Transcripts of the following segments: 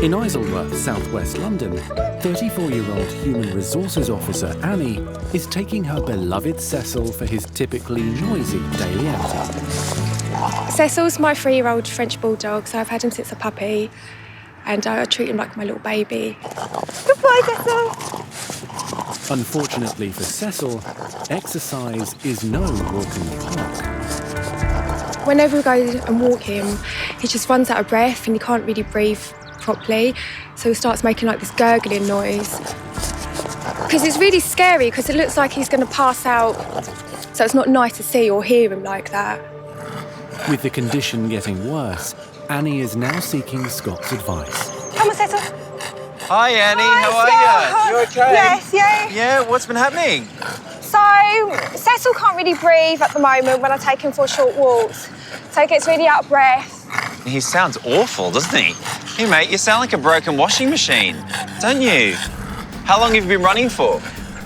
In Isleworth, southwest London, 34-year-old human resources officer Annie is taking her beloved Cecil for his typically noisy daily outing. Cecil's my 3-year-old French Bulldog, so I've had him since a puppy, and I treat him like my little baby. Good boy, Cecil! Unfortunately for Cecil, exercise is no walk in the park. Whenever we go and walk him, he just runs out of breath and he can't really breathe properly, so he starts making like this gurgling noise. Because it's really scary, because it looks like he's going to pass out, so it's not nice to see or hear him like that. With the condition getting worse, Annie is now seeking Scott's advice. Come on, Cecil. Hi, Annie. Hi, how are you? You okay? Yes, yeah. Yeah, what's been happening? So, Cecil can't really breathe at the moment when I take him for short walks, so he gets really out of breath. He sounds awful, doesn't he? Hey, mate, you sound like a broken washing machine, don't you? How long have you been running for?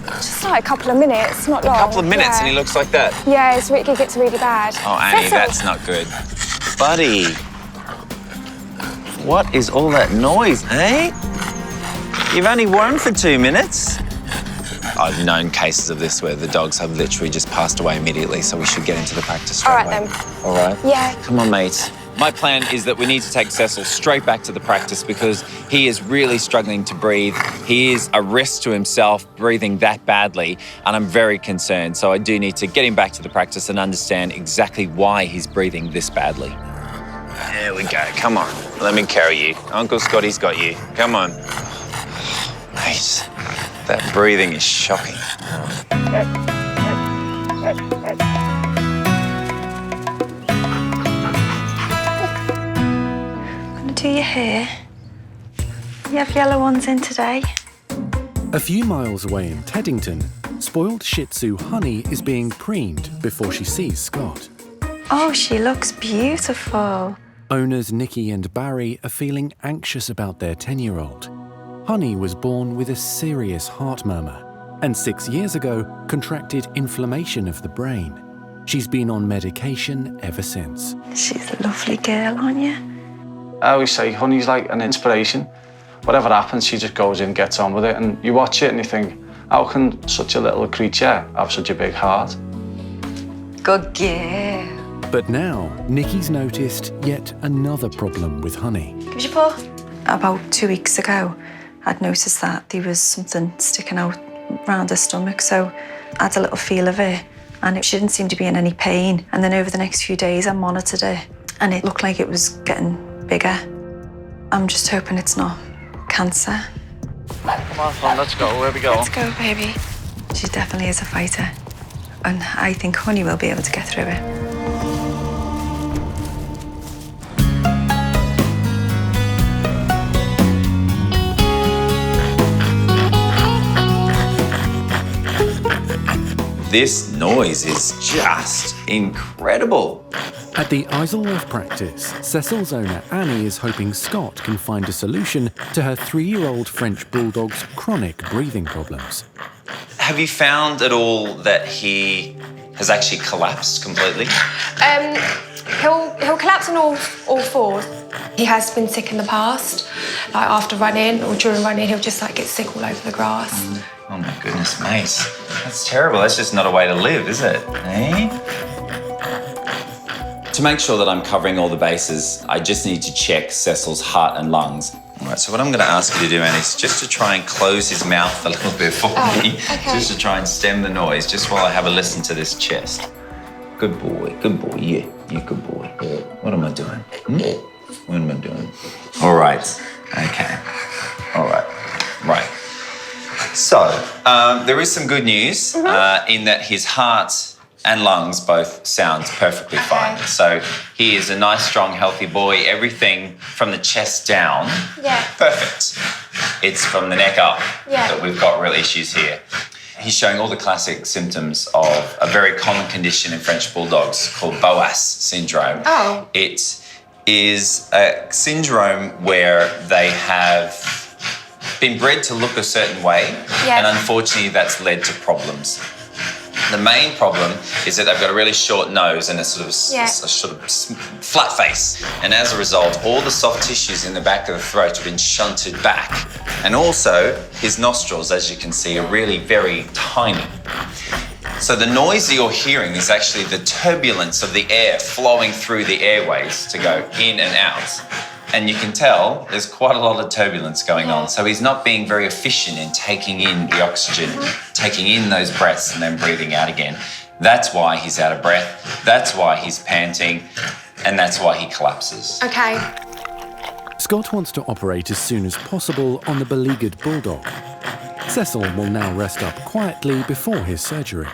Just like a couple of minutes, not long. A couple of minutes and he looks like that? Yeah, it gets really bad. Oh, Annie, Cecil. that's not good. Buddy, what is all that noise, eh? You've only worn for 2 minutes. I've known cases of this where the dogs have literally just passed away immediately, so we should get into the practice straight away. All right, then. All right? Yeah. Come on, mate. My plan is that we need to take Cecil straight back to the practice because he is really struggling to breathe. He is a risk to himself breathing that badly, and I'm very concerned. So I do need to get him back to the practice and understand exactly why he's breathing this badly. There we go. Come on. Let me carry you. Uncle Scotty's got you. Come on. Mate, that breathing is shocking. Do your hair. You have yellow ones in today. A few miles away in Teddington, spoiled Shih Tzu Honey is being preened before she sees Scott. Oh, she looks beautiful. Owners Nikki and Barry are feeling anxious about their 10-year-old. Honey was born with a serious heart murmur and 6 years ago contracted inflammation of the brain. She's been on medication ever since. She's a lovely girl, aren't you? I always say Honey's like an inspiration. Whatever happens, she just goes in, gets on with it, and you watch it and you think, how can such a little creature have such a big heart? Good girl. But now, Nikki's noticed yet another problem with Honey. Give us your paw. About 2 weeks ago, I'd noticed that there was something sticking out around her stomach, so I had a little feel of it, and she didn't seem to be in any pain. And then over the next few days, I monitored her, and it looked like it was getting bigger. I'm just hoping it's not cancer. Come on, let's go. Where we go? Let's go, baby. She definitely is a fighter, and I think Honey will be able to get through it. This noise is just incredible. At the Isleworth practice, Cecil's owner Annie is hoping Scott can find a solution to her 3-year-old French Bulldog's chronic breathing problems. Have you found at all that he has actually collapsed completely? He'll collapse on all fours. He has been sick in the past, like after running or during running, he'll just like get sick all over the grass. Oh my goodness, mate. That's terrible. That's just not a way to live, is it? Eh? To make sure that I'm covering all the bases, I just need to check Cecil's heart and lungs. All right, so what I'm going to ask you to do, Annie, is just to try and close his mouth a little bit for me. Okay. Just to try and stem the noise, just while I have a listen to this chest. Good boy, yeah, good boy. What am I doing? What am I doing? All right, okay. All right, right. So, there is some good news in that his heart and lungs both sounds perfectly fine. So he is a nice, strong, healthy boy. Everything from the chest down, perfect. It's from the neck up that we've got real issues here. He's showing all the classic symptoms of a very common condition in French Bulldogs called BOAS syndrome. Oh. It is a syndrome where they have been bred to look a certain way, and unfortunately that's led to problems. The main problem is that they've got a really short nose and a sort of flat face. And as a result, all the soft tissues in the back of the throat have been shunted back. And also, his nostrils, as you can see, are really very tiny. So the noise that you're hearing is actually the turbulence of the air flowing through the airways to go in and out. And you can tell there's quite a lot of turbulence going on. So he's not being very efficient in taking in the oxygen, taking in those breaths and then breathing out again. That's why he's out of breath. That's why he's panting. And that's why he collapses. Okay. Scott wants to operate as soon as possible on the beleaguered bulldog. Cecil will now rest up quietly before his surgery.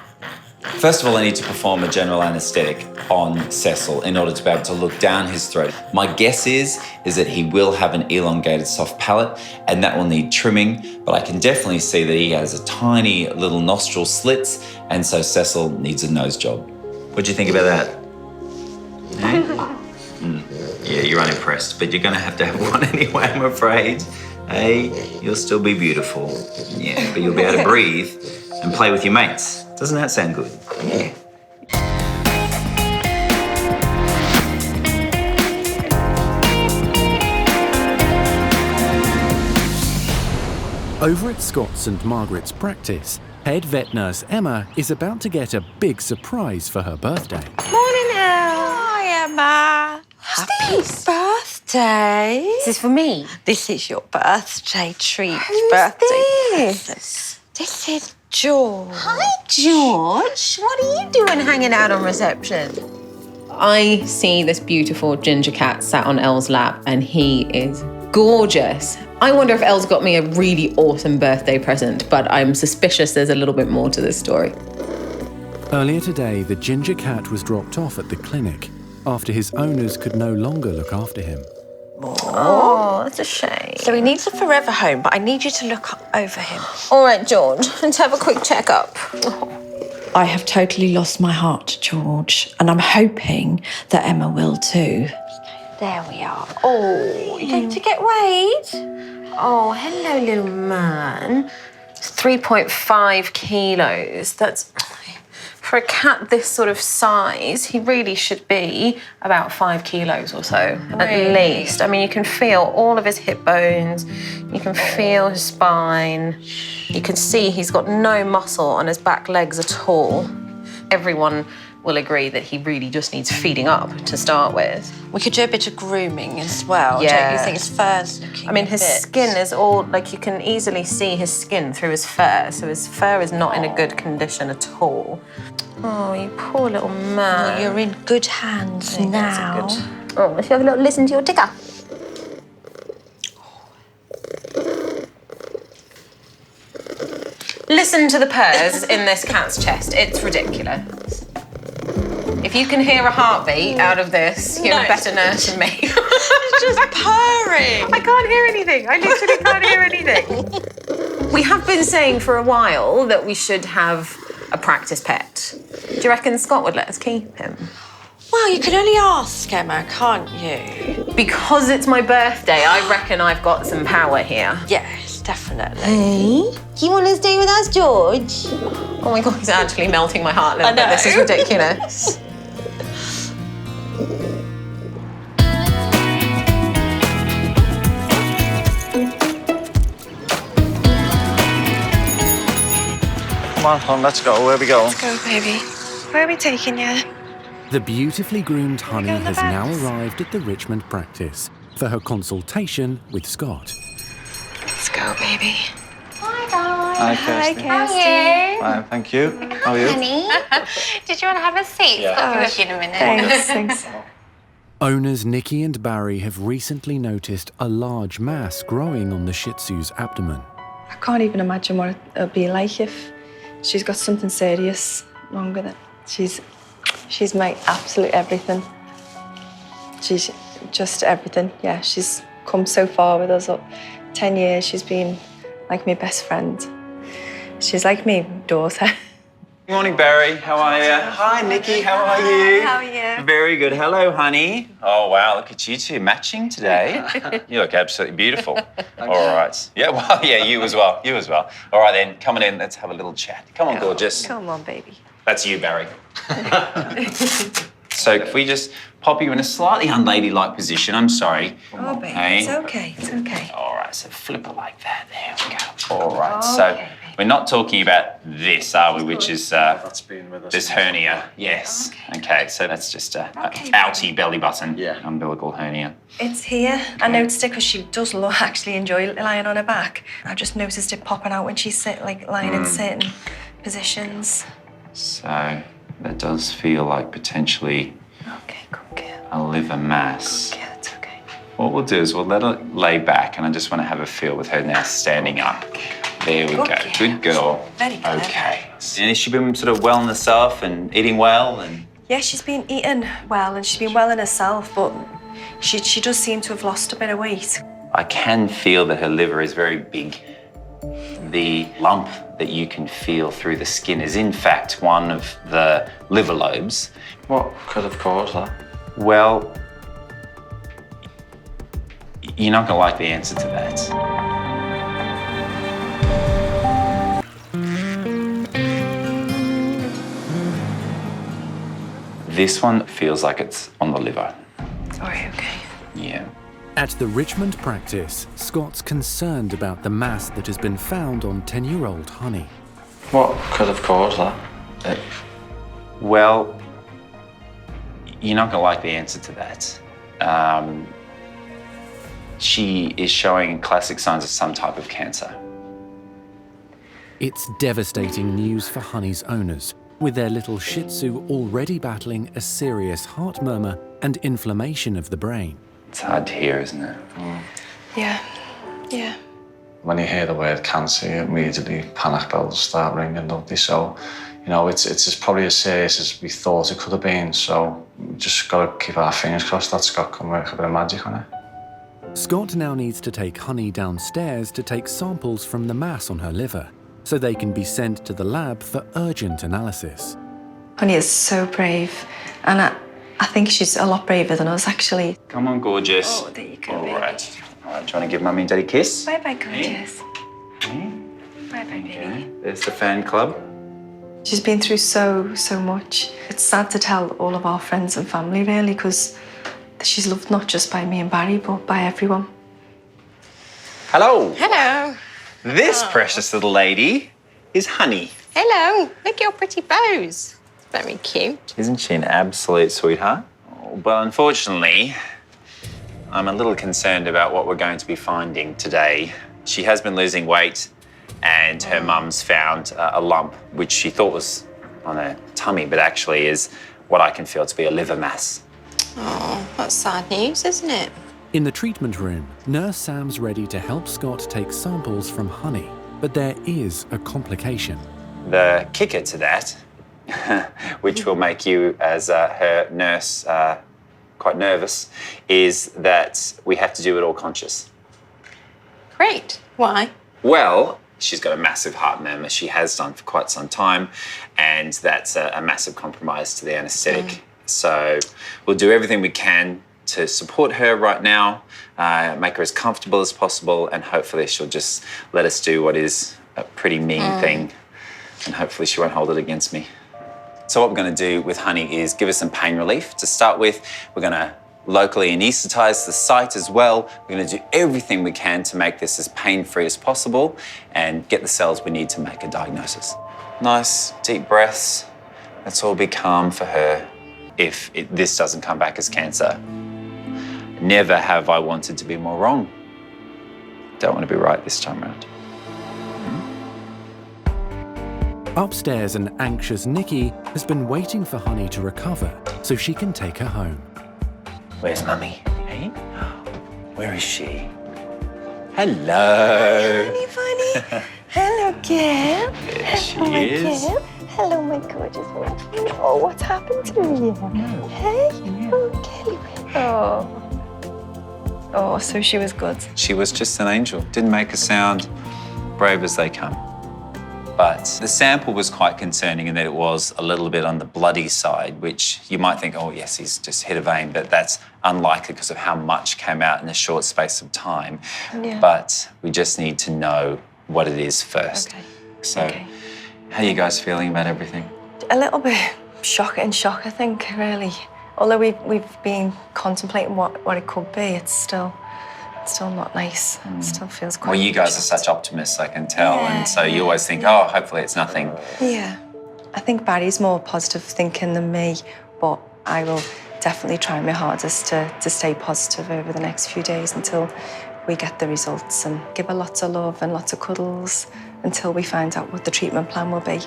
First of all, I need to perform a general anaesthetic on Cecil in order to be able to look down his throat. My guess is that he will have an elongated soft palate and that will need trimming, but I can definitely see that he has a tiny little nostril slits, and so Cecil needs a nose job. What do you think about that? Yeah, you're unimpressed, but you're going to have one anyway, I'm afraid. Hey, you'll still be beautiful. Yeah, but you'll be able to breathe and play with your mates. Doesn't that sound good? Yeah. Over at Scott's and Margaret's practice, head vet nurse Emma is about to get a big surprise for her birthday. Morning, Elle. Hi, Emma. Happy birthday. This is for me. This is your birthday treat. Who's birthday this? present. This is George. Hi, George. What are you doing hanging out on reception? I see this beautiful ginger cat sat on Elle's lap, and he is gorgeous. I wonder if Elle's got me a really awesome birthday present, but I'm suspicious there's a little bit more to this story. Earlier today, the ginger cat was dropped off at the clinic after his owners could no longer look after him. Oh, that's a shame. So he needs a forever home, but I need you to look over him. All right, George, let's have a quick checkup. I have totally lost my heart, George, and I'm hoping that Emma will too. There we are. Oh, you're going to get weighed? Oh, hello, little man. It's 3.5 kilos. That's... For a cat this sort of size, he really should be about 5 kilos or so, at least. I mean, you can feel all of his hip bones, you can feel his spine, you can see he's got no muscle on his back legs at all. Everyone will agree that he really just needs feeding up to start with. We could do a bit of grooming as well. Yeah. Don't you think his fur's looking I mean, his skin is all, like, you can easily see his skin through his fur, so his fur is not in a good condition at all. Oh, you poor little man. Well, you're in good hands now. Oh, let's have a little listen to your ticker. Listen to the purrs in this cat's chest. It's ridiculous. If you can hear a heartbeat out of this, you're a better nurse than me. It's just purring. I can't hear anything. I literally can't hear anything. We have been saying for a while that we should have a practice pet. Do you reckon Scott would let us keep him? Well, you can only ask, Emma, can't you? Because it's my birthday, I reckon I've got some power here. Yes, definitely. Hey? Do you want to stay with us, George? Oh my God, he's actually melting my heart a little bit. This is ridiculous. Come on, let's go. Where are we going? Let's go, baby. Where are we taking you? The beautifully groomed Honey has now arrived at the Richmond practice for her consultation with Scott. Let's go, baby. Hi, guys. Hi, Kirsty. How are you? Fine, thank you. How are you? Honey, did you want to have a seat? Yeah. I'll be with you in a minute. Thanks. Owners Nikki and Barry have recently noticed a large mass growing on the Shih Tzu's abdomen. I can't even imagine what it'll be like if she's got something serious wrong with it. She's my absolute everything. She's just everything. Yeah, she's come so far with us. 10 years, she's been like my best friend. She's like my daughter. Good morning, Barry. How are you? Hi, Nikki. How are you? How are you? Very good. Hello, honey. Oh, wow. Look at you two matching today. You look absolutely beautiful. All right. Yeah, well, yeah, you as well. You as well. All right, then. Come on in. Let's have a little chat. Come on, gorgeous. Come on, baby. That's you, Barry. So if we just pop you in a slightly unladylike position, I'm sorry. Oh, baby, Hey? it's okay, it's okay. All right, so flip it like that. There we go. All right, Okay, so baby. we're not talking about this, are we? Which is That's been with us. this hernia. Yes. Okay, so that's just a Okay, outie belly button. Yeah. Umbilical hernia. It's here. I noticed it because she does actually enjoy lying on her back. I just noticed it popping out when she's lying in certain positions. So that does feel like potentially Okay, good girl. a liver mass. Yeah, it's okay. What we'll do is we'll let her lay back, and I just want to have a feel with her now standing up. There we Good go. girl. Good girl. Very good. Okay. And has she been sort of well in herself and eating well? And Yeah, she's been eating well and she's been well in herself, but she does seem to have lost a bit of weight. I can feel that her liver is very big. The lump that you can feel through the skin is in fact one of the liver lobes. What could have caused that? Well, you're not going to like the answer to that. This one feels like it's on the liver. All right, okay. Yeah. At the Richmond practice, Scott's concerned about the mass that has been found on 10-year-old Honey. What could have caused that? Well, you're not going to like the answer to that. She is showing classic signs of some type of cancer. It's devastating news for Honey's owners, with their little Shih Tzu already battling a serious heart murmur and inflammation of the brain. It's hard to hear, isn't it? Yeah, yeah. When you hear the word cancer, you immediately panic bells start ringing, don't they? So, you know, it's just probably as serious as we thought it could have been. So we just got to keep our fingers crossed that Scott can work a bit of magic on it. Scott now needs to take Honey downstairs to take samples from the mass on her liver, so they can be sent to the lab for urgent analysis. Honey is so brave, and I think she's a lot braver than us, actually. Come on, gorgeous. Oh, there you go, All baby. right. All right, do you want to give Mummy and Daddy a kiss? Bye-bye, gorgeous. Bye-bye, baby. Okay. There's the fan club. She's been through so much. It's sad to tell all of our friends and family, really, because she's loved not just by me and Barry, but by everyone. Hello. Hello. This precious little lady is Honey. Hello. Look at your pretty bows. It's very cute. Isn't she an absolute sweetheart? Oh, but unfortunately, I'm a little concerned about what we're going to be finding today. She has been losing weight, and her mum's found a lump, which she thought was on her tummy, but actually is what I can feel to be a liver mass. Oh, that's sad news, isn't it? In the treatment room, Nurse Sam's ready to help Scott take samples from Honey, but there is a complication. The kicker to that, which will make you, as her nurse, quite nervous, is that we have to do it all conscious. Great. Why? Well, she's got a massive heart murmur. She has done for quite some time, and that's a massive compromise to the anaesthetic. So we'll do everything we can to support her right now, make her as comfortable as possible, and hopefully she'll just let us do what is a pretty mean thing, and hopefully she won't hold it against me. So what we're going to do with Honey is give her some pain relief. To start with, we're going to locally anaesthetise the site as well. We're going to do everything we can to make this as pain-free as possible and get the cells we need to make a diagnosis. Nice, deep breaths. Let's all be calm for her if this doesn't come back as cancer. Never have I wanted to be more wrong. Don't want to be right this time around. Upstairs, an anxious Nikki has been waiting for Honey to recover so she can take her home. Where's Mummy? Hey? Where is she? Hello. Honey, funny. Hello, girl. There she Hello, my is. girl. Hello, my gorgeous one. Oh, what's happened to you? Hey? Oh, Kelly. Oh. Oh, so she was good. She was just an angel. Didn't make a sound. Brave as they come. But the sample was quite concerning in that it was a little bit on the bloody side, which you might think, oh, yes, he's just hit a vein, but that's unlikely because of how much came out in a short space of time. Yeah. But we just need to know what it is first. Okay. So, Okay. how are you guys feeling about everything? a little bit shock, I think, really. Although we've been contemplating what it could be, it's still not nice. It still feels quite... Well, you guys are such optimists, I can tell, and so you always think, oh, hopefully it's nothing. Yeah. I think Barry's more positive thinking than me, but I will definitely try my hardest to stay positive over the next few days until we get the results, and give her lots of love and lots of cuddles until we find out what the treatment plan will be.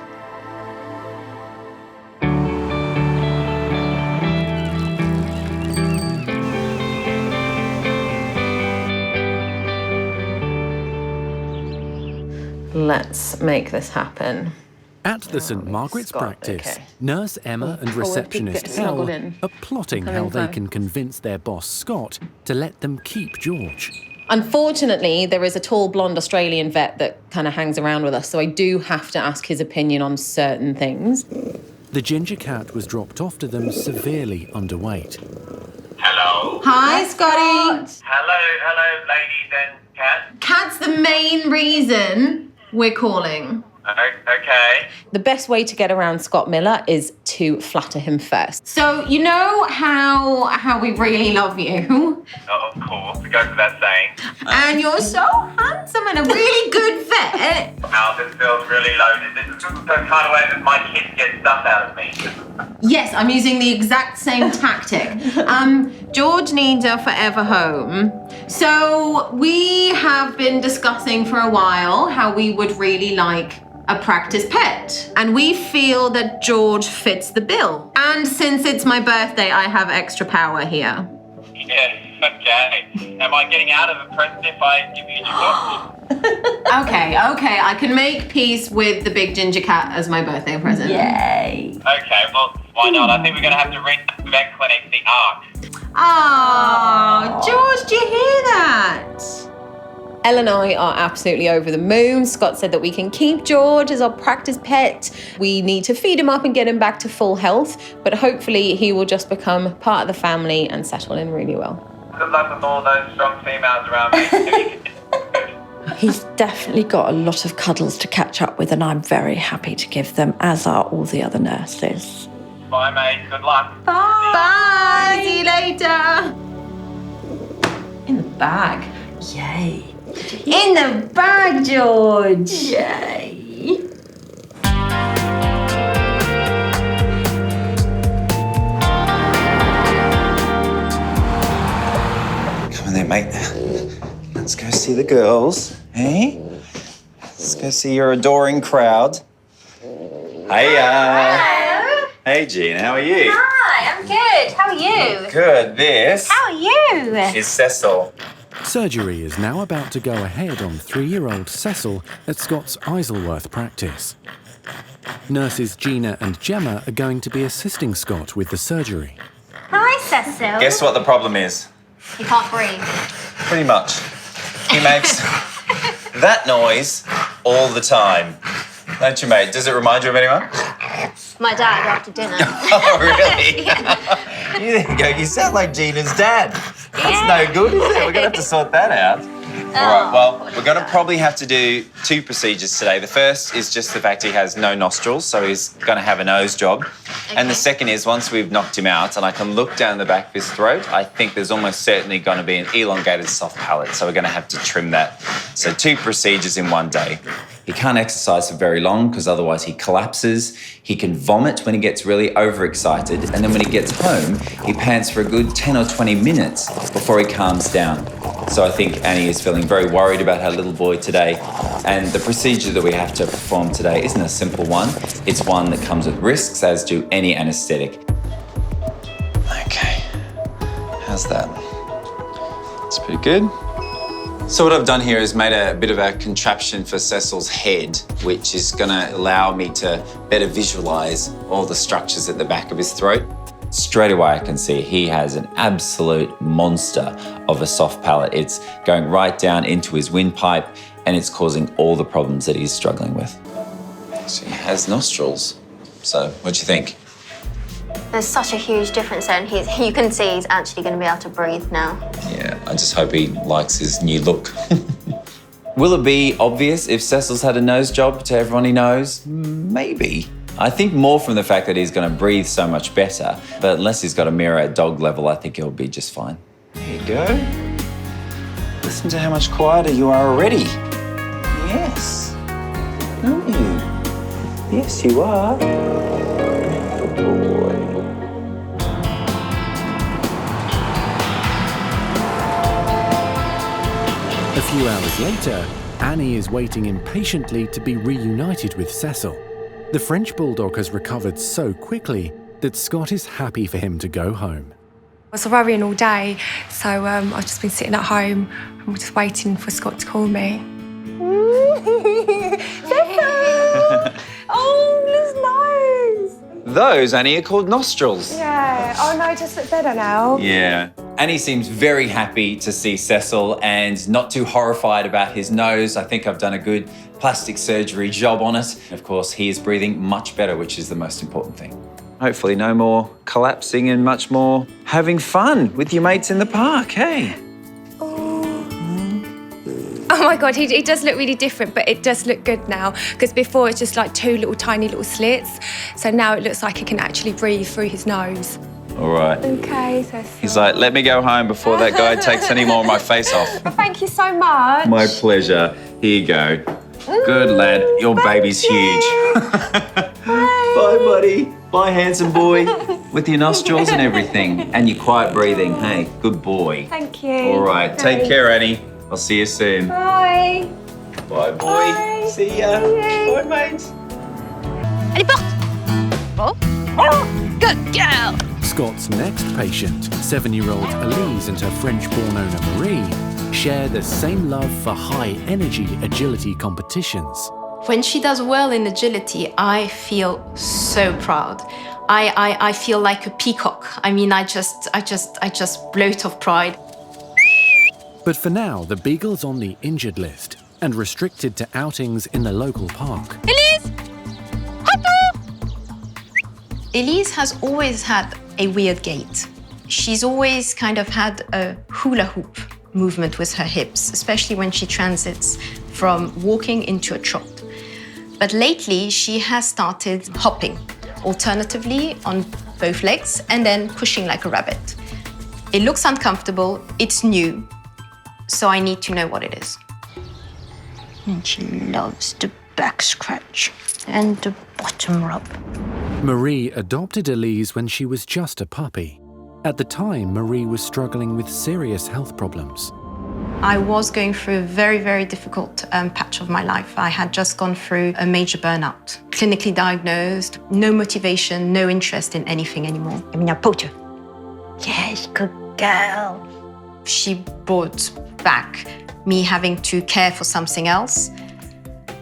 Let's make this happen. At the St Margaret's Scott, practice, okay. Nurse Emma and Oh, receptionist get snuggled Elle in. are plotting Come how in, they Chloe. can convince their boss Scott to let them keep George. Unfortunately, there is a tall blonde Australian vet that kind of hangs around with us, so I do have to ask his opinion on certain things. The ginger cat was dropped off to them severely underweight. Hello. Hi, Scotty. Hello, ladies and cat. Cat's the main reason we're calling. Okay. The best way to get around Scott Miller is to flatter him first. So, you know how we really love you? Oh, of course, it goes without saying. And you're so handsome and a really good vet. Wow, this feels really loaded. This is the kind of way that my kids get stuff out of me. Yes, I'm using the exact same tactic. George needs a forever home. So we have been discussing for a while how we would really like a practice pet. And we feel that George fits the bill. And since it's my birthday, I have extra power here. Yeah, okay. Am I getting out of the present if I give you George? Okay, I can make peace with the big ginger cat as my birthday present. Yay! Okay, well, why not? I think we're going to have to ring the vet clinic the Ark. Oh, George, do you hear that? Elle and I are absolutely over the moon. Scott said that we can keep George as our practice pet. We need to feed him up and get him back to full health, but hopefully he will just become part of the family and settle in really well. Good luck with all those strong females around me. He's definitely got a lot of cuddles to catch up with, and I'm very happy to give them, as are all the other nurses. Bye, mate. Good luck. Bye! See you later! In the bag. Yay. In the bag, George! Yay! Come on then, mate. Let's go see the girls, eh? Let's go see your adoring crowd. Hey, Hey, Jean, how are you? Hi, I'm good. How are you? Good. This How are you? is Cecil. Surgery is now about to go ahead on 3-year-old Cecil at Scott's Isleworth practice. Nurses Gina and Gemma are going to be assisting Scott with the surgery. Hi, Cecil. Guess what the problem is? You can't breathe. Pretty much. He makes that noise all the time. Don't you, mate? Does it remind you of anyone? My dad after dinner. Oh, really? There you go. You sound like Gina's dad. That's no good, is it? We're going to have to sort that out. All right, well, we're going to probably have to do 2 procedures today. The first is just the fact he has no nostrils, so he's going to have a nose job. Okay. And the second is once we've knocked him out and I can look down the back of his throat, I think there's almost certainly going to be an elongated soft palate, so we're going to have to trim that. So 2 procedures in one day. He can't exercise for very long because otherwise he collapses. He can vomit when he gets really overexcited, and then when he gets home, he pants for a good 10 or 20 minutes before he calms down. So I think Annie is feeling very worried about her little boy today, and the procedure that we have to perform today isn't a simple one. It's one that comes with risks, as do any anaesthetic. Okay, how's that? It's pretty good. So what I've done here is made a bit of a contraption for Cecil's head, which is going to allow me to better visualise all the structures at the back of his throat. Straight away I can see he has an absolute monster of a soft palate. It's going right down into his windpipe and it's causing all the problems that he's struggling with. So he has nostrils. So what do you think? There's such a huge difference there, and you can see he's actually going to be able to breathe now. Yeah, I just hope he likes his new look. Will it be obvious if Cecil's had a nose job to everyone he knows? Maybe. I think more from the fact that he's going to breathe so much better. But unless he's got a mirror at dog level, I think he'll be just fine. There you go. Listen to how much quieter you are already. Yes. Aren't you? Yes, you are. Good boy. A few hours later, Annie is waiting impatiently to be reunited with Cecil. The French Bulldog has recovered so quickly that Scott is happy for him to go home. I was worrying all day, so I've just been sitting at home and just waiting for Scott to call me. Oh, his nose! Those, Annie, are called nostrils. Yeah. Oh no, it just looks better now. Yeah. Annie seems very happy to see Cecil and not too horrified about his nose. I think I've done a good plastic surgery job on it. Of course, he is breathing much better, which is the most important thing. Hopefully no more collapsing and much more having fun with your mates in the park, hey? Oh my God, he does look really different, but it does look good now. Because before it's just like two little tiny little slits. So now it looks like he can actually breathe through his nose. All right. Okay, so. He's like, let me go home before that guy takes any more of my face off. Well, thank you so much. My pleasure. Here you go. Good lad, your baby's huge. Bye, buddy. Bye, handsome boy. With your nostrils and everything. And your quiet breathing. Hey, good boy. Thank you. All right, take care, Annie. I'll see you soon. Bye. Bye, boy. Bye. See ya. Bye, mates. Allez, porte! Oh. Good girl! Scott's next patient, 7-year-old Elise and her French-born owner Marie, share the same love for high-energy agility competitions. When she does well in agility, I feel so proud. I feel like a peacock. I mean, I just bloat of pride. But for now, the Beagle's on the injured list and restricted to outings in the local park. Elise! Elise has always had a weird gait. She's always kind of had a hula hoop movement with her hips, especially when she transits from walking into a trot. But lately, she has started hopping, alternatively on both legs and then pushing like a rabbit. It looks uncomfortable, it's new, so I need to know what it is. And she loves the back scratch and the bottom rub. Marie adopted Elise when she was just a puppy. At the time, Marie was struggling with serious health problems. I was going through a very, very difficult patch of my life. I had just gone through a major burnout. Clinically diagnosed, no motivation, no interest in anything anymore. I mean, I poked her. Yes, good girl. She brought back me having to care for something else.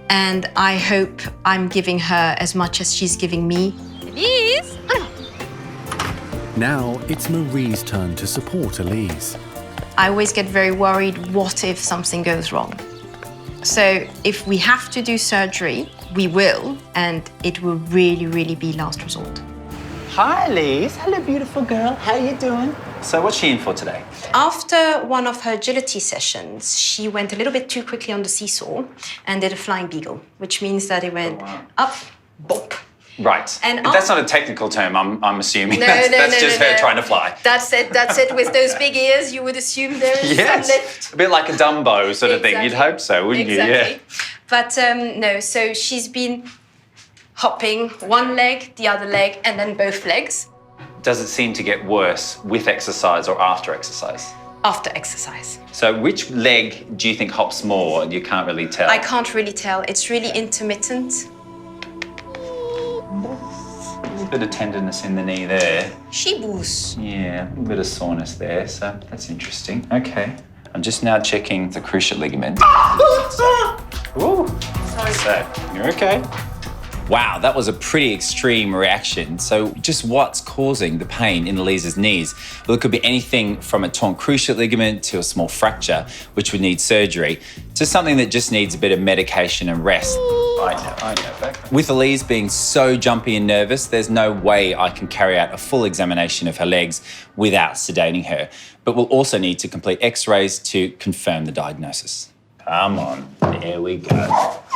And I hope I'm giving her as much as she's giving me. Elise! Now it's Marie's turn to support Elise. I always get very worried, what if something goes wrong? So if we have to do surgery, we will, and it will really, really be last resort. Hi, Elise. Hello, beautiful girl. How you doing? So what's she in for today? After one of her agility sessions, she went a little bit too quickly on the seesaw and did a flying beagle, which means that it went up, bop. Right. And but that's not a technical term, I'm assuming. No, that's just her trying to fly. That's it. With those big ears, you would assume there is some lift. A bit like a Dumbo sort of thing. You'd hope so, wouldn't you? Yeah. But no, so she's been hopping one leg, the other leg, and then both legs. Does it seem to get worse with exercise or after exercise? After exercise. So which leg do you think hops more? You can't really tell. I can't really tell. It's really intermittent. A little bit of tenderness in the knee there. She-boos. Yeah, a little bit of soreness there, so that's interesting. Okay. I'm just now checking the cruciate ligament. Ooh. Sorry. So, you're okay. Wow, that was a pretty extreme reaction. So just what's causing the pain in Elise's knees? Well, it could be anything from a torn cruciate ligament to a small fracture, which would need surgery, to something that just needs a bit of medication and rest. I know. With Elise being so jumpy and nervous, there's no way I can carry out a full examination of her legs without sedating her. But we'll also need to complete x-rays to confirm the diagnosis. Come on, there we go.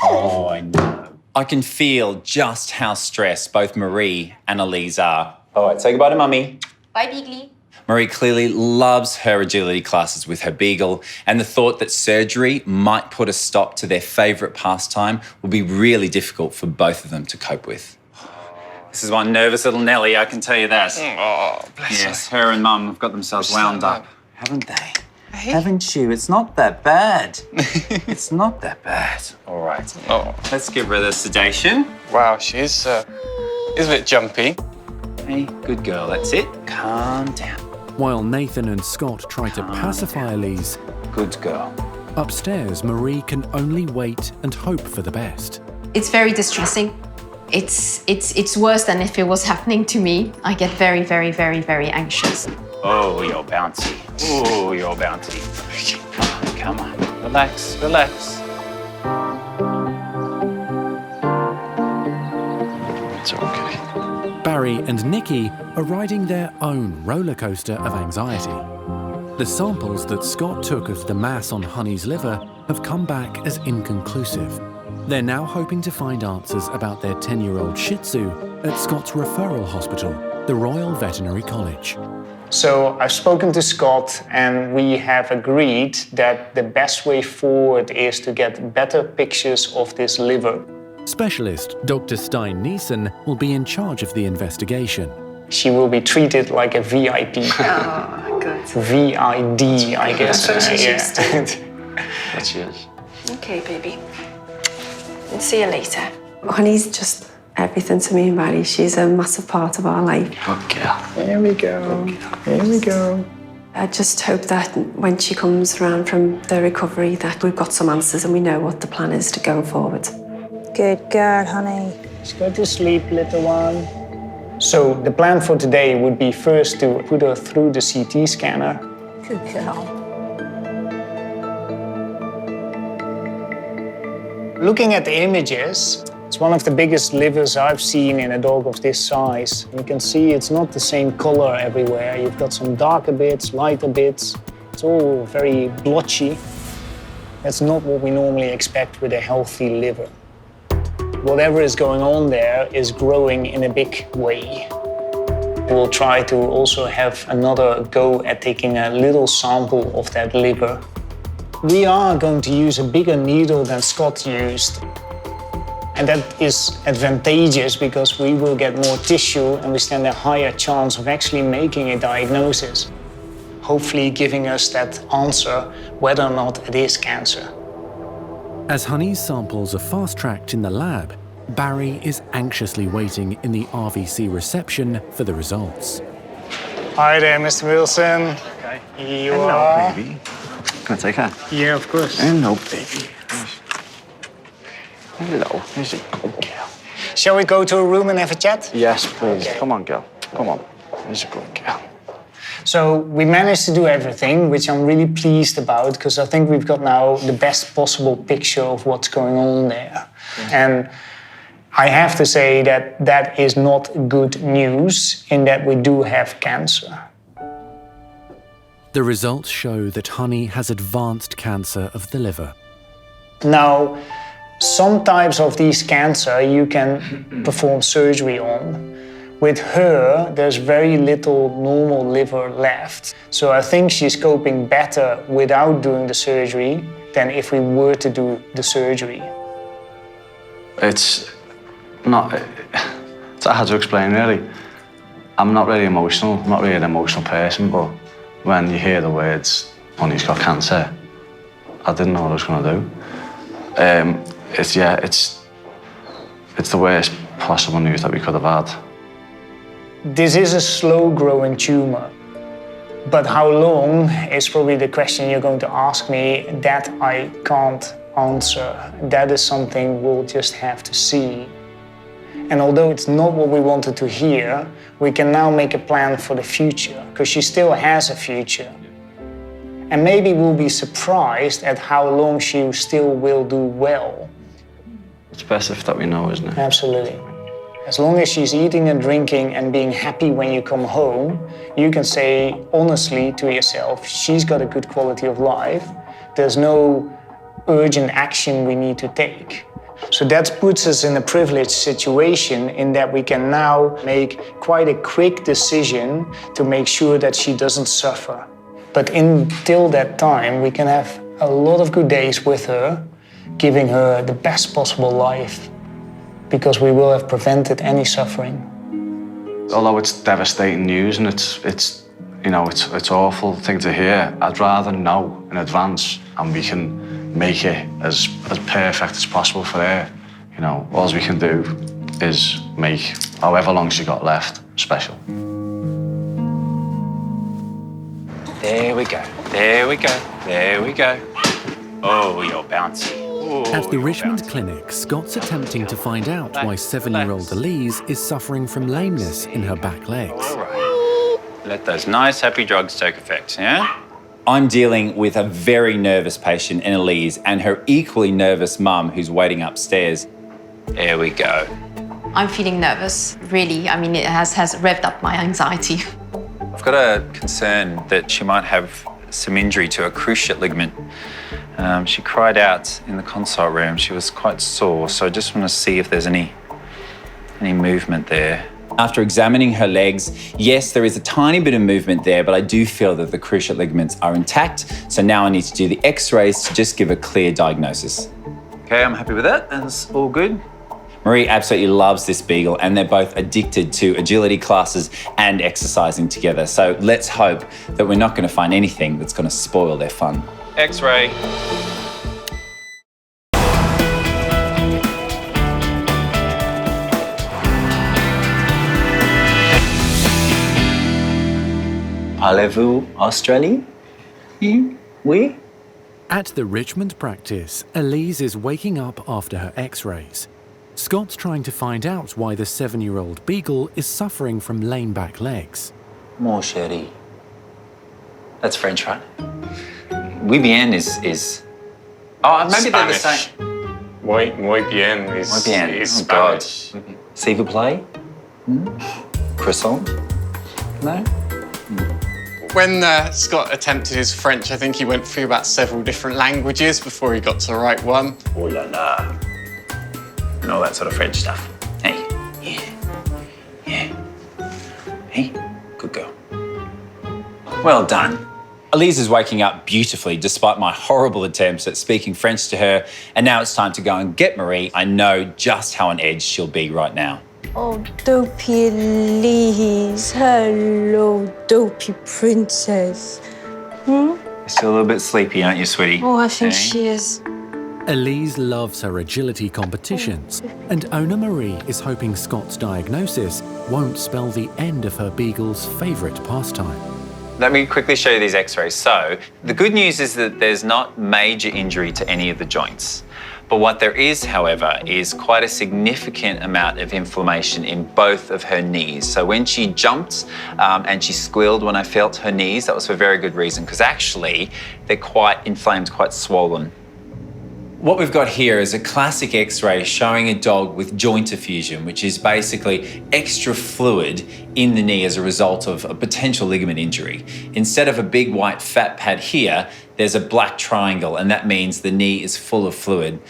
Oh, I know. I can feel just how stressed both Marie and Elise are. All right, say goodbye to Mummy. Bye, Beagle. Marie clearly loves her agility classes with her Beagle, and the thought that surgery might put a stop to their favourite pastime will be really difficult for both of them to cope with. This is one nervous little Nelly, I can tell you that. Oh, bless Yes, her and Mum have got themselves wound up, haven't they? Haven't you? It's not that bad. It's not that bad. All right. Oh. Let's give her the sedation. Wow, she's a bit jumpy. Hey, good girl, that's it. Calm down. While Nathan and Scott try to pacify Elise, good girl. Upstairs, Marie can only wait and hope for the best. It's very distressing. It's worse than if it was happening to me. I get very, very, very, very anxious. Oh, you're bouncy. Oh, you're bouncy. Come on. Relax, relax. It's okay. Barry and Nikki are riding their own roller coaster of anxiety. The samples that Scott took of the mass on Honey's liver have come back as inconclusive. They're now hoping to find answers about their 10-year-old Shih Tzu at Scott's referral hospital, the Royal Veterinary College. So I've spoken to Scott and we have agreed that the best way forward is to get better pictures of this liver. Specialist Dr. NIESSEN will be in charge of the investigation. She will be treated like a VIP. Oh, good. VID, I guess. That's what she's used to. That she is. Okay, baby. I'll see you later. Honey's just everything to me and Barry. She's a massive part of our life. Good girl. Here we go. Here we go. I just hope that when she comes around from the recovery that we've got some answers and we know what the plan is to go forward. Good girl, honey. Let's go to sleep, little one. So the plan for today would be first to put her through the CT scanner. Good girl. Looking at the images, it's one of the biggest livers I've seen in a dog of this size. You can see it's not the same color everywhere. You've got some darker bits, lighter bits. It's all very blotchy. That's not what we normally expect with a healthy liver. Whatever is going on there is growing in a big way. We'll try to also have another go at taking a little sample of that liver. We are going to use a bigger needle than Scott used. And that is advantageous because we will get more tissue and we stand a higher chance of actually making a diagnosis. Hopefully giving us that answer whether or not it is cancer. As Honey's samples are fast-tracked in the lab, Barry is anxiously waiting in the RVC reception for the results. Hi there, Mr. Wilson. Okay. Here you Hello, are. baby. Can I take her? Yeah, of course. Hello, baby. Hello. Here's a good girl. Shall we go to a room and have a chat? Yes, please. Okay. Come on, girl. Come on. Here's a good girl. So we managed to do everything, which I'm really pleased about, because I think we've got now the best possible picture of what's going on there. And I have to say that that is not good news in that we do have cancer. The results show that Honey has advanced cancer of the liver. Now, some types of these cancer you can perform surgery on. With her, there's very little normal liver left. So I think she's coping better without doing the surgery than if we were to do the surgery. It's not... It's hard to explain, really. I'm not really emotional. I'm not really an emotional person, but when you hear the words, Honey's got cancer, I didn't know what I was going to do. It's the worst possible news that we could have had. This is a slow-growing tumor, but how long is probably the question you're going to ask me. That I can't answer. That is something we'll just have to see. And although it's not what we wanted to hear, we can now make a plan for the future, because she still has a future. And maybe we'll be surprised at how long she still will do well. It's best if that we know, isn't it? Absolutely. As long as she's eating and drinking and being happy when you come home, you can say honestly to yourself, she's got a good quality of life. There's no urgent action we need to take. So that puts us in a privileged situation in that we can now make quite a quick decision to make sure that she doesn't suffer. But until that time, we can have a lot of good days with her, giving her the best possible life, because we will have prevented any suffering. Although it's devastating news and it's an awful thing to hear, I'd rather know in advance and we can make it as perfect as possible for her. You know, all we can do is make however long she got left special. There we go, there we go, there we go. Oh, you're bouncy. At the Richmond clinic, Scott's attempting to find out why 7-year-old Elise is suffering from lameness in her back legs. All right. Let those nice, happy drugs take effect, yeah? I'm dealing with a very nervous patient in Elise and her equally nervous mum who's waiting upstairs. There we go. I'm feeling nervous, really. I mean, it has revved up my anxiety. I've got a concern that she might have some injury to a cruciate ligament. She cried out in the consult room. She was quite sore, so I just want to see if there's any movement there. After examining her legs, yes, there is a tiny bit of movement there, but I do feel that the cruciate ligaments are intact. So now I need to do the x-rays to just give a clear diagnosis. Okay, I'm happy with that. That's all good. Marie absolutely loves this Beagle and they're both addicted to agility classes and exercising together. So let's hope that we're not going to find anything that's going to spoil their fun. X-ray. Parlez-vous Australie? Oui? At the Richmond practice, Elise is waking up after her x-rays. Scott's trying to find out why the 7-year-old Beagle is suffering from lame back legs. Mon chéri. That's French, right? Oui bien is... Oh, maybe they're the same. Muy bien is, Muy bien. is Spanish. Spanish. S'il vous plaît? Croissant? No? When Scott attempted his French, I think he went through about several different languages before he got to the right one. Oh la la. And all that sort of French stuff. Hey, yeah. Hey, good girl. Well done. Elise is waking up beautifully despite my horrible attempts at speaking French to her, and now it's time to go and get Marie. I know just how on edge she'll be right now. Oh, dopey Elise. Hello, dopey princess. You're still a little bit sleepy, aren't you, sweetie? Oh, I think she is. Elise loves her agility competitions, and owner Marie is hoping Scott's diagnosis won't spell the end of her Beagle's favourite pastime. Let me quickly show you these x-rays. So, the good news is that there's not major injury to any of the joints. But what there is, however, is quite a significant amount of inflammation in both of her knees. So when she jumped and she squealed when I felt her knees, that was for a very good reason, because actually they're quite inflamed, quite swollen. What we've got here is a classic x-ray showing a dog with joint effusion, which is basically extra fluid in the knee as a result of a potential ligament injury. Instead of a big white fat pad here, there's a black triangle, and that means the knee is full of fluid.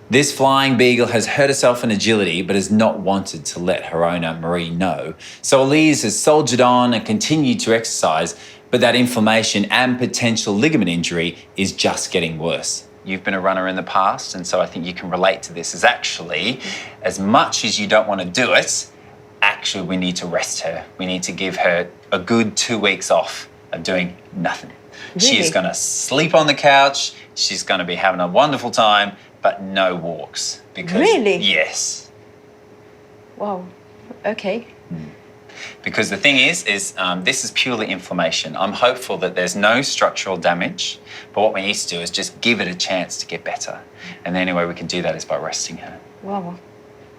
This flying Beagle has hurt herself in agility, but has not wanted to let her owner, Marie, know. So Elise has soldiered on and continued to exercise, but that inflammation and potential ligament injury is just getting worse. You've been a runner in the past, and so I think you can relate to this. Is actually, as much as you don't want to do it, actually we need to rest her. We need to give her a good 2 weeks off of doing nothing. Really? She is going to sleep on the couch. She's going to be having a wonderful time, but no walks. Because, really? Yes. Wow. Okay. Because the thing is this is purely inflammation. I'm hopeful that there's no structural damage, but what we need to do is just give it a chance to get better. And the only way we can do that is by resting her. Wow.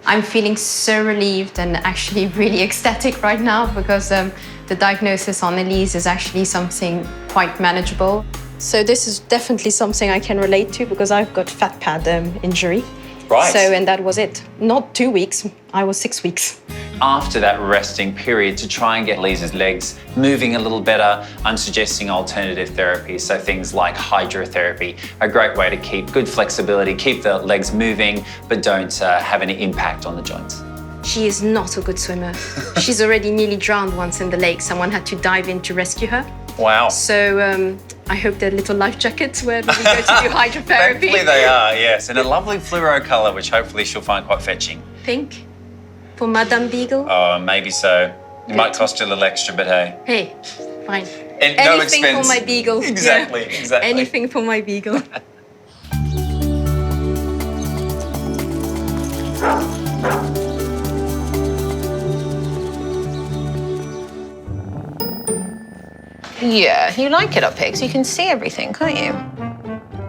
I'm feeling so relieved and actually really ecstatic right now because the diagnosis on Elise is actually something quite manageable. So this is definitely something I can relate to because I've got fat pad injury. Right. So, and that was it. Not 2 weeks, I was 6 weeks. after that resting period to try and get Lisa's legs moving a little better, I'm suggesting alternative therapies. So things like hydrotherapy, a great way to keep good flexibility, keep the legs moving, but don't have any impact on the joints. She is not a good swimmer. She's already nearly drowned once in the lake. Someone had to dive in to rescue her. Wow. So I hope they're little life jackets when we go to do hydrotherapy. Thankfully they are, yes, in a lovely fluoro colour, which hopefully she'll find quite fetching. Pink? For Madame Beagle? Oh, maybe so. It might cost you a little extra, but hey. Hey, fine. And no Anything expense. for my Beagle. Exactly, Yeah. exactly. Anything for my Beagle. Yeah, you like it up here because you can see everything, can't you?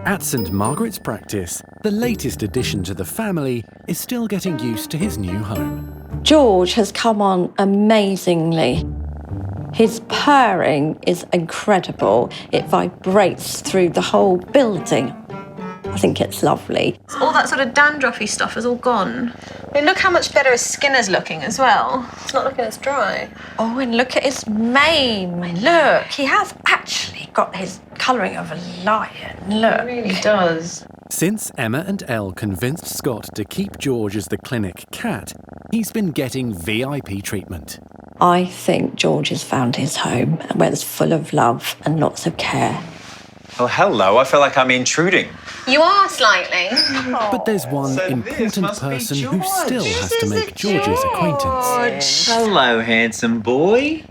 At St. Margaret's practice, the latest addition to the family is still getting used to his new home. George has come on amazingly. His purring is incredible. It vibrates through the whole building. I think it's lovely. All that sort of dandruffy stuff is all gone. I mean, look how much better his skin is looking as well. It's not looking as dry. Oh, and look at his mane. Look, he has actually got his colouring of a lion. Look. It really does. Since Emma and Elle convinced Scott to keep George as the clinic cat, he's been getting VIP treatment. I think George has found his home, where it's full of love and lots of care. Oh, hello, I feel like I'm intruding. You are slightly. But there's one important person who still has to make George's acquaintance. Hello, handsome boy.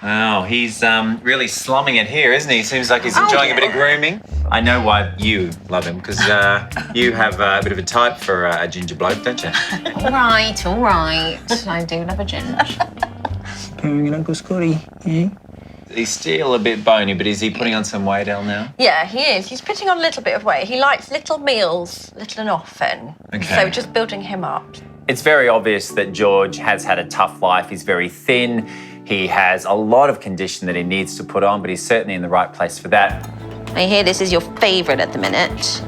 Oh, he's really slumming it here, isn't he? Seems like he's enjoying a bit of grooming. I know why you love him, because you have a bit of a type for a ginger bloke, don't you? All right. I do love a ginger. Purring Uncle Scotty, eh? He's still a bit bony, but is he putting on some weight, Elle, now? Yeah, he is. He's putting on a little bit of weight. He likes little meals, little and often. Okay. So just building him up. It's very obvious that George has had a tough life. He's very thin. He has a lot of condition that he needs to put on, but he's certainly in the right place for that. I hear this is your favourite at the minute.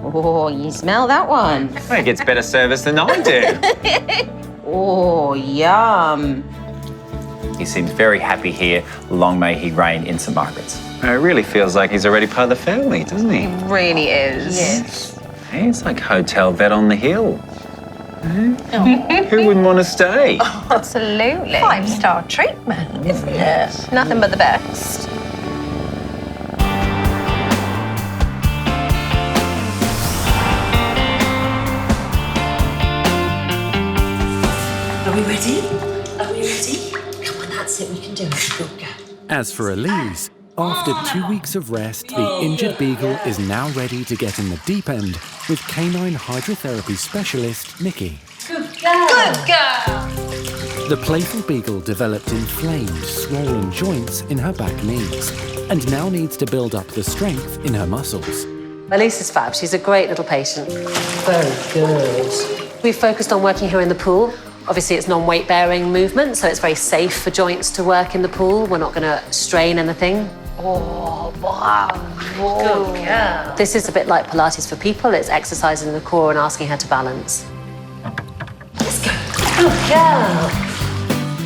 Oh, you smell that one. Well, he gets better service than I do. Oh, yum. He seems very happy here. Long may he reign in St. Margaret's. It really feels like he's already part of the family, doesn't he? It really is. Yes. He's like hotel vet on the hill. Who wouldn't want to stay? Absolutely. 5-star treatment, isn't it? Nothing but the best. Are we ready? Are we ready? Come on, that's it. We can do it. Good girl. As for Elise, after 2 weeks of rest, the injured Beagle is now ready to get in the deep end with canine hydrotherapy specialist Nikki. Good girl. Good girl. The playful Beagle developed inflamed, swollen joints in her back knees and now needs to build up the strength in her muscles. Elise is fab. She's a great little patient. Very good. We've focused on working her in the pool. Obviously, it's non-weight bearing movement, so it's very safe for joints to work in the pool. We're not going to strain anything. Oh, wow. Good girl. This is a bit like Pilates for people. It's exercising the core and asking her to balance. Let's go. Good girl.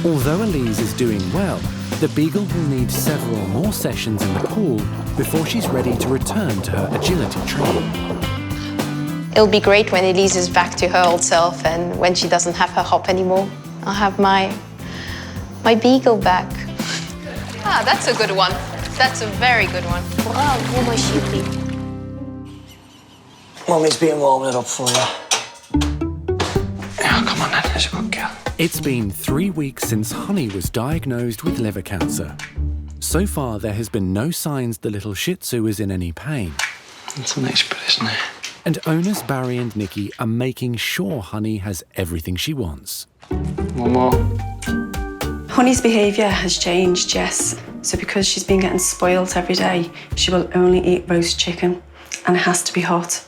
Although Elise is doing well, the Beagle will need several more sessions in the pool before she's ready to return to her agility training. It'll be great when Elise is back to her old self and when she doesn't have her hop anymore. I'll have my Beagle back. Ah, that's a good one. That's a very good one. Wow, oh my sheepy. Mommy's been warming it up for you. Yeah, come on then, there's a good girl. It's been 3 weeks since Honey was diagnosed with liver cancer. So far, there has been no signs the little Shih Tzu is in any pain. It's a nice bit, isn't it? And owners Barry and Nikki are making sure Honey has everything she wants. One more. Honey's behaviour has changed, Jess. So because she's been getting spoilt every day, she will only eat roast chicken, and it has to be hot.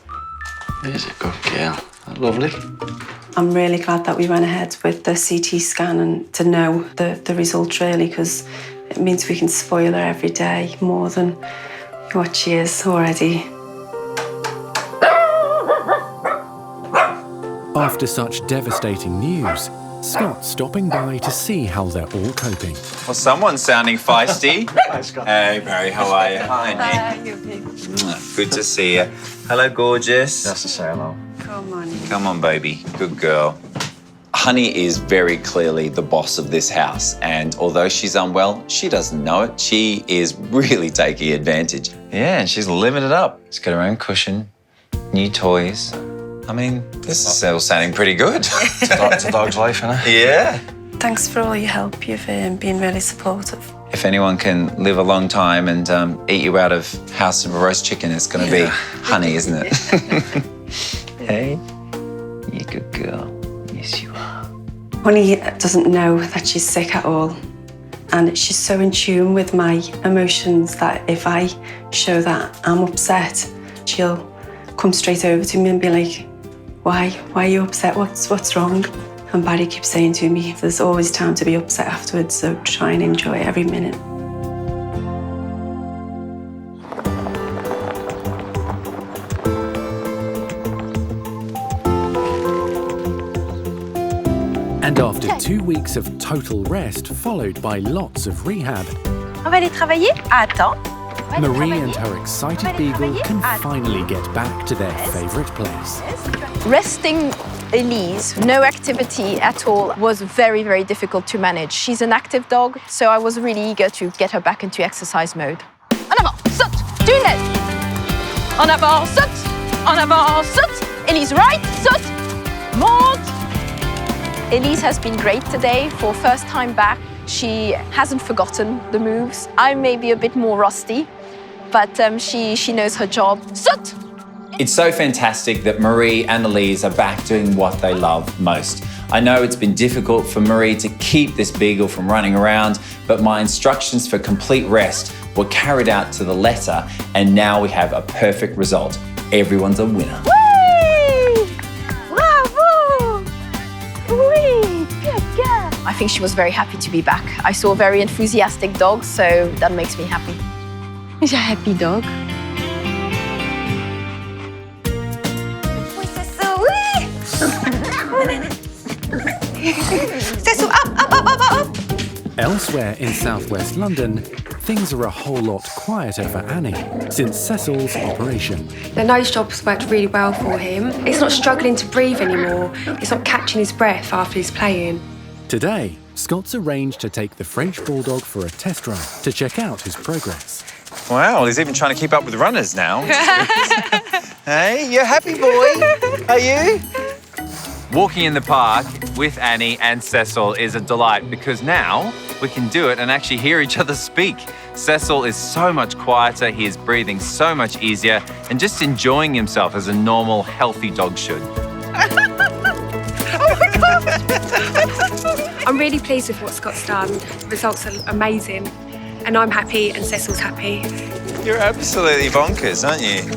There's a good girl. Lovely. I'm really glad that we went ahead with the CT scan and to know the result, really, because it means we can spoil her every day more than what she is already. After such devastating news, Scott's stopping by to see how they're all coping. Well, someone's sounding feisty. Hi, Scott. Hey, Barry, how are you? Hi, Nick. Good to see you. Hello, gorgeous. Just to say hello. Come on. Come on, baby. Good girl. Honey is very clearly the boss of this house, and although she's unwell, she doesn't know it. She is really taking advantage. Yeah, and she's living it up. She's got her own cushion, new toys. I mean, this is all sounding pretty good. It's a dog's life, isn't it? Yeah. Thanks for all your help. You've been really supportive. If anyone can live a long time and eat you out of house of a roast chicken, it's going to be Honey, isn't it? Hey, you good girl. Yes, you are. Honey doesn't know that she's sick at all. And she's so in tune with my emotions that if I show that I'm upset, she'll come straight over to me and be like, why are you upset? What's wrong? And Barry keeps saying to me, there's always time to be upset afterwards, so try and enjoy every minute. And after 2 weeks of total rest, followed by lots of rehab, On va aller travailler. Attends. Marie and her excited Beagle can finally get back to their favourite place. Resting Elise, no activity at all, was very, very difficult to manage. She's an active dog, so I was really eager to get her back into exercise mode. En avant, saute, tunnel. En avant, saute. En avant, saute. Elise, right, saute. Monte. Elise has been great today for first time back. She hasn't forgotten the moves. I may be a bit more rusty, but she knows her job. Saute. It's so fantastic that Marie and Elise are back doing what they love most. I know it's been difficult for Marie to keep this Beagle from running around, but my instructions for complete rest were carried out to the letter, and now we have a perfect result. Everyone's a winner. Whee! Bravo! Oui, good girl. I think she was very happy to be back. I saw a very enthusiastic dog, so that makes me happy. She's a happy dog. Cecil, up. Elsewhere in southwest London, things are a whole lot quieter for Annie since Cecil's operation. The nose job's worked really well for him. He's not struggling to breathe anymore. He's not catching his breath after he's playing. Today, Scott's arranged to take the French Bulldog for a test drive to check out his progress. Wow, he's even trying to keep up with runners now. Hey, you happy boy? Are you? Walking in the park with Annie and Cecil is a delight because now we can do it and actually hear each other speak. Cecil is so much quieter, he is breathing so much easier and just enjoying himself as a normal, healthy dog should. I'm really pleased with what Scott's done. The results are amazing. And I'm happy and Cecil's happy. You're absolutely bonkers, aren't you?